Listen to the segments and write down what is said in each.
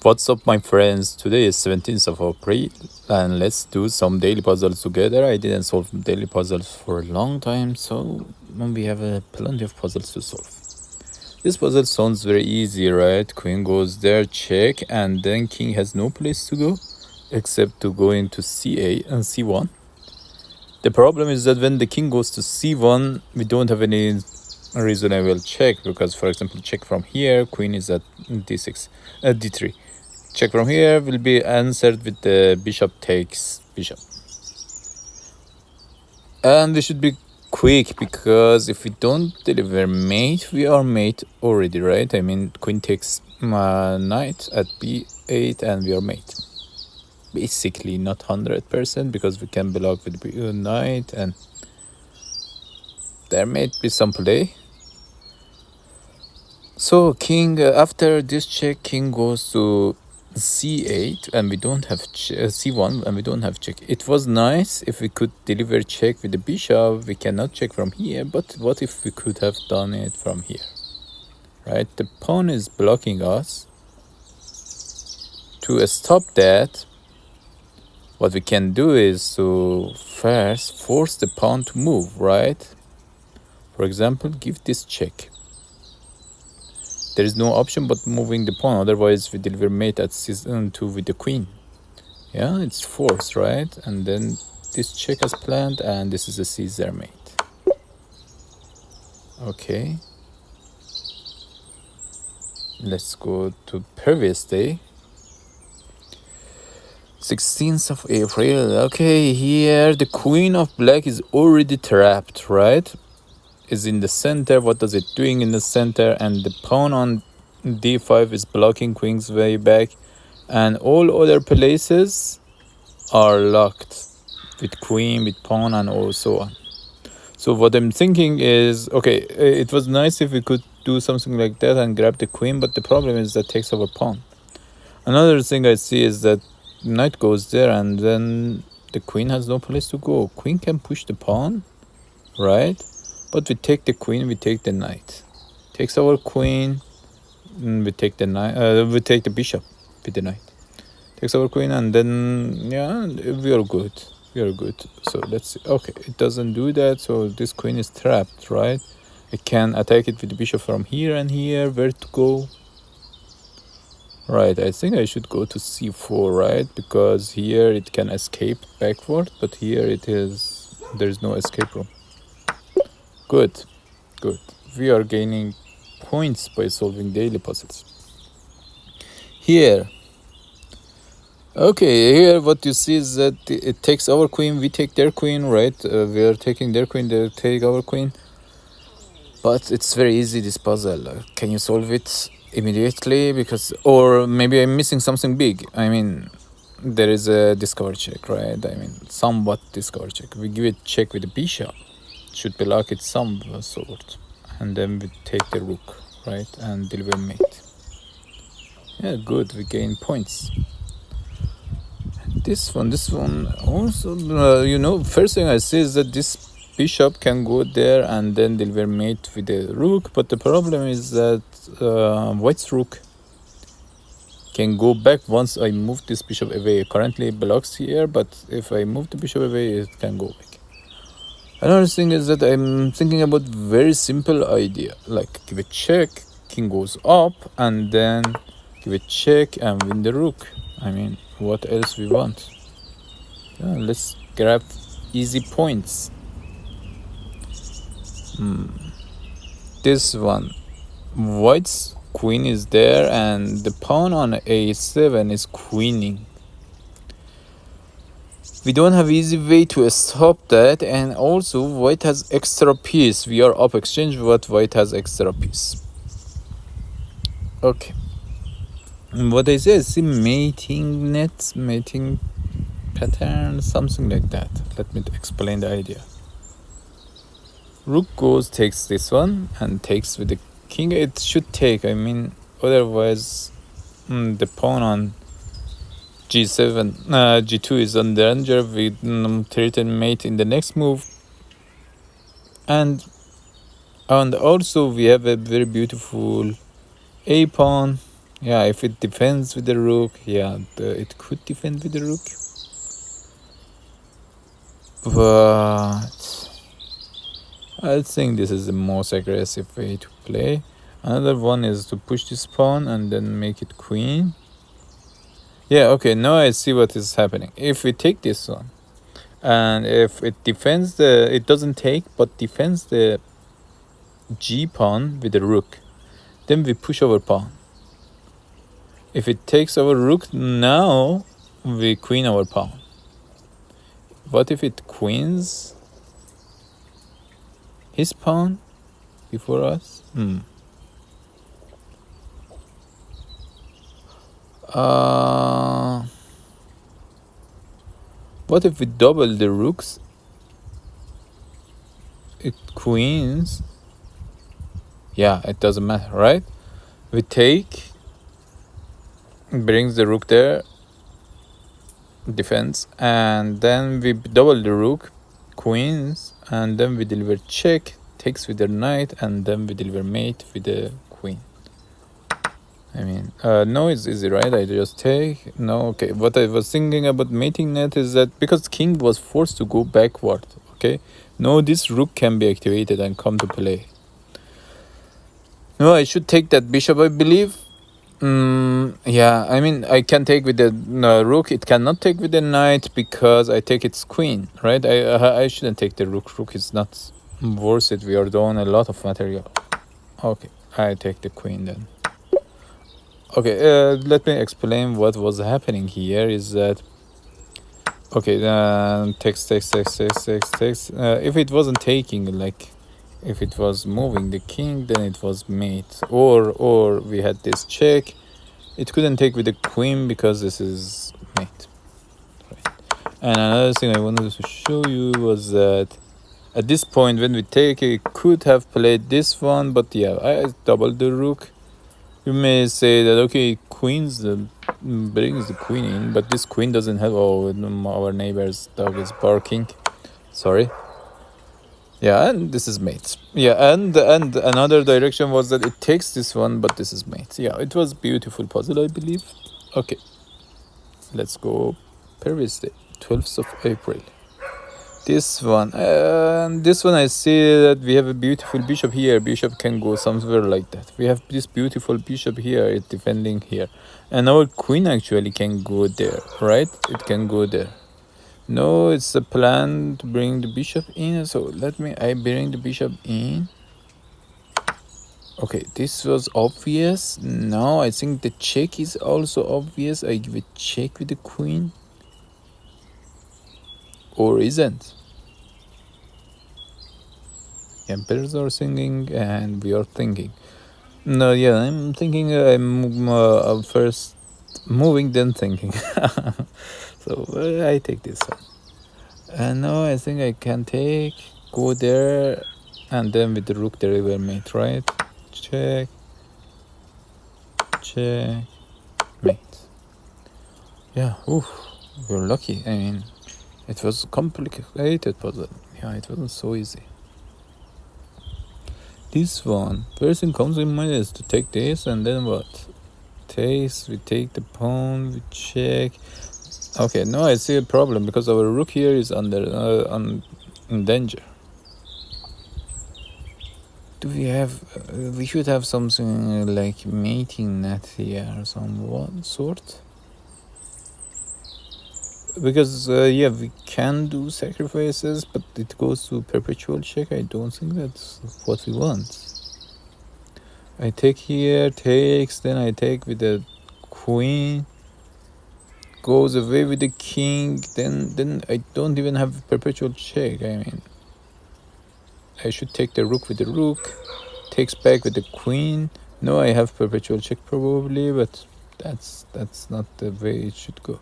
What's up, my friends? Today is 17th of April, and let's do some daily puzzles together. I didn't solve daily puzzles for a long time, so we have plenty of puzzles to solve. This puzzle sounds very easy, right? Queen goes there, check, and then king has no place to go except to go into c8 and c1. The problem is that when the king goes to c1, we don't have any reasonable check, because, for example, check from here, queen is at d6, d3. Check from here will be answered with the bishop takes bishop. And we should be quick, because if we don't deliver mate, we are mate already, right? I mean, queen takes knight at b8 and we are mate. Basically not 100%, because we can block with knight and there may be some play. So king, after this check, king goes to c8 and we don't have c1 and we don't have check. It was nice if we could deliver check with the bishop. We cannot check from here, but what if we could have done it from here, right? The pawn is blocking us. To stop that, what we can do is to first force the pawn to move, right? For example, give this check. There is no option but moving the pawn, otherwise we deliver mate at c2 with the queen. Yeah, it's forced, right? And then this check as planned, and this is a Caesar mate. Okay. Let's go to previous day. 16th of April. Okay, here the queen of black is already trapped, right? Is in the center. What does it doing in the center? And the pawn on d5 is blocking queen's way back, and all other places are locked with queen, with pawn, and so on. So what I'm thinking is, okay, it was nice if we could do something like that and grab the queen, but the problem is that takes over pawn. Another thing I see is that knight goes there and then the queen has no place to go. Queen can push the pawn, right? But we take the queen, we take the knight. Takes our queen, we take the knight. We take the bishop with the knight. Takes our queen, and then yeah, we are good. We are good. So let's see. Okay, it doesn't do that. So this queen is trapped, right? I can attack it with the bishop from here and here. Where to go? Right, I think I should go to c4, right? Because here it can escape backward, but here it is. There is no escape room. Good, good. We are gaining points by solving daily puzzles. Here. Okay, here what you see is that it takes our queen, we take their queen, right? We are taking their queen, they take our queen. But it's very easy, this puzzle. Can you solve it immediately? Because, or maybe I'm missing something big. I mean, there is a discover check, right? I mean, somewhat discover check. We give it check with the bishop. Should block it some sort, and then we take the rook, right, and deliver mate. Yeah, good, we gain points. This one also, first thing I see is that this bishop can go there and then deliver mate with the rook, but the problem is that white's rook can go back once I move this bishop away. Currently it blocks here, but if I move the bishop away, it can go back. Another thing is that I'm thinking about very simple idea, like give a check, king goes up, and then give a check and win the rook. I mean, what else we want? Yeah, let's grab easy points. This one, white's queen is there, and the pawn on a7 is queening. We don't have easy way to stop that, and also white has extra piece. We are up exchange, but white has extra piece. Okay. What I say is see mating nets, mating pattern, something like that. Let me explain the idea. Rook goes, takes this one, and takes with the king. It should take, I mean, otherwise the pawn on g7, g2 is on danger. We threaten mate in the next move, and also we have a very beautiful a pawn Yeah, if it defends with the rook, yeah, it could defend with the rook. But I think this is the most aggressive way to play. Another one is to push this pawn and then make it queen. Yeah, okay, now I see what is happening. If we take this one, and if it defends the, it doesn't take, but defends the g pawn with the rook, then we push our pawn. If it takes our rook, now we queen our pawn. What if it queens his pawn before us? What if we double the rooks? It queens. Yeah, it doesn't matter, right? We take, brings the rook there, defense, and then we double the rook, queens, and then we deliver check, takes with the knight, and then we deliver mate with the queen. I mean, no, it's easy, right? I just take. No, okay. What I was thinking about mating net is that because king was forced to go backward, okay? No, this rook can be activated and come to play. No, I should take that bishop, I believe. Yeah, I mean, I can take with the rook. It cannot take with the knight because I take its queen, right? I shouldn't take the rook. Rook is not worth it. We are doing a lot of material. Okay, I take the queen then. Okay, let me explain what was happening here. Is that okay? Text. If it wasn't taking, like, if it was moving the king, then it was mate. Or we had this check. It couldn't take with the queen because this is mate. Right. And another thing I wanted to show you was that at this point when we take, it could have played this one, but yeah, I doubled the rook. You may say that okay, queens brings the queen in, but this queen doesn't have. Oh, our neighbor's dog is barking. Sorry. Yeah, and this is mate. Yeah, and another direction was that it takes this one, but this is mate. Yeah, it was beautiful puzzle, I believe. Okay, let's go. Previous day, 12th of April. This one, and this one I see that we have a beautiful bishop here. Bishop can go somewhere like that. We have this beautiful bishop here, it's defending here. And our queen actually can go there, right? It can go there. No, it's a plan to bring the bishop in. So I bring the bishop in. Okay, this was obvious. Now I think the check is also obvious. I give a check with the queen. Or isn't. Emperors are singing and we are thinking. No, yeah, I'm thinking I'm first moving then thinking. So I take this one. And now I think I can take, go there, and then with the rook the river mate, right? Check, mate. Yeah, oof, we're lucky. I mean, it was complicated puzzle. Yeah, it wasn't so easy. This one, first thing comes in mind is to take this, and then what? Takes, we take the pawn, we check. Okay, now I see a problem because our rook here is in danger. Do we have? We should have something like mating net here or some sort. Because yeah, we can do sacrifices, but it goes to perpetual check. I don't think that's what we want. I take here, takes, then I take with the queen, goes away with the king, then I don't even have perpetual check. I mean, I should take the rook with the rook, takes back with the queen. No, I have perpetual check probably, but that's not the way it should go.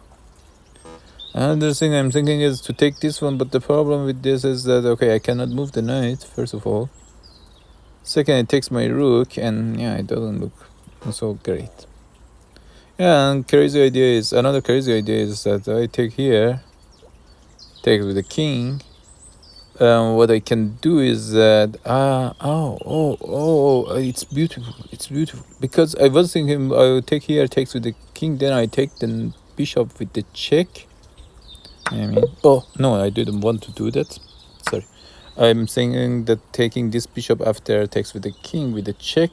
Another thing I'm thinking is to take this one, but the problem with this is that, okay, I cannot move the knight, first of all. Second, it takes my rook, and yeah, it doesn't look so great. Yeah, and another crazy idea is that I take here, take with the king, what I can do is that it's beautiful. It's beautiful because I was thinking I will take here takes with the king, then I take the bishop with the check. I mean, oh no, I didn't want to do that. Sorry, I'm saying that taking this bishop after takes with the king with the check,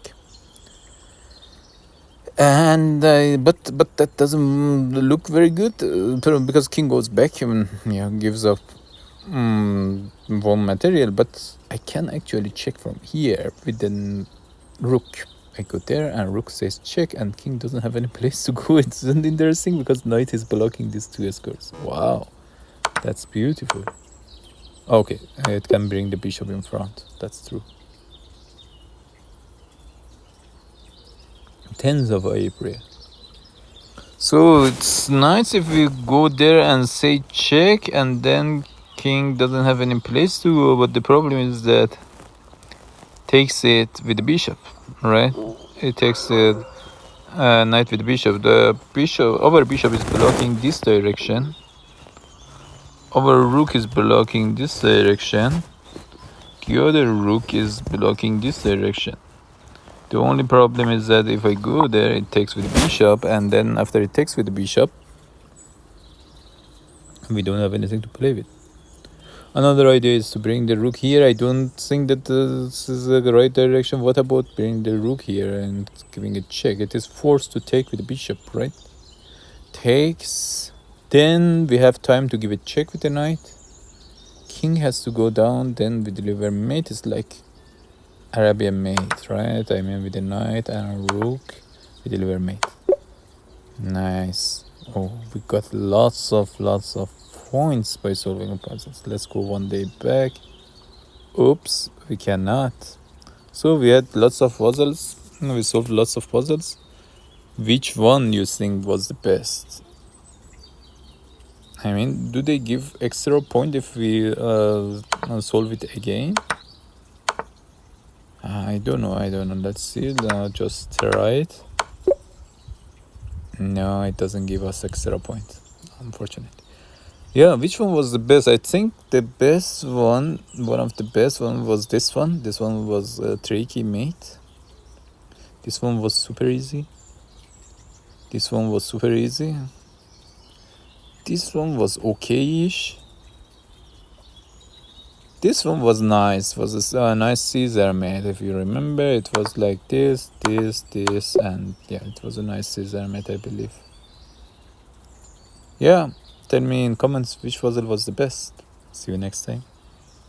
and but that doesn't look very good because king goes back and gives up one material, but I can actually check from here with the rook. I go there and rook says check and king doesn't have any place to go. It's interesting because knight is blocking these two squares. Wow, that's beautiful. Okay, it can bring the bishop in front. That's true. 10th of April. So it's nice if we go there and say check and then king doesn't have any place to go, but the problem is that takes it with the bishop, right? It takes it knight with the bishop. The bishop, our bishop is blocking this direction. Our rook is blocking this direction. The other rook is blocking this direction. The only problem is that if I go there, it takes with the bishop, and then after it takes with the bishop, we don't have anything to play with. Another idea is to bring the rook here. I don't think that this is the right direction. What about bringing the rook here and giving a check? It is forced to take with the bishop, right? Takes. Then we have time to give a check with the knight. King has to go down. Then we deliver mate. It's like Arabian mate, right? I mean with the knight and rook, we deliver mate. Nice. Oh, we got lots of points by solving puzzles. Let's go one day back. Oops, we cannot. So we had lots of puzzles. We solved lots of puzzles. Which one you think was the best? I mean, do they give extra point if we solve it again? I don't know. Let's see. Just try it. No, it doesn't give us extra point, unfortunately. Yeah, which one was the best? I think the best one of the best one was this one. This one was tricky mate. This one was super easy. This one was super easy. This one was okay-ish. This one was nice. Was a nice Caesar mate. If you remember, it was like this, and yeah, it was a nice Caesar mate, I believe. Yeah, tell me in comments which puzzle was the best. See you next time.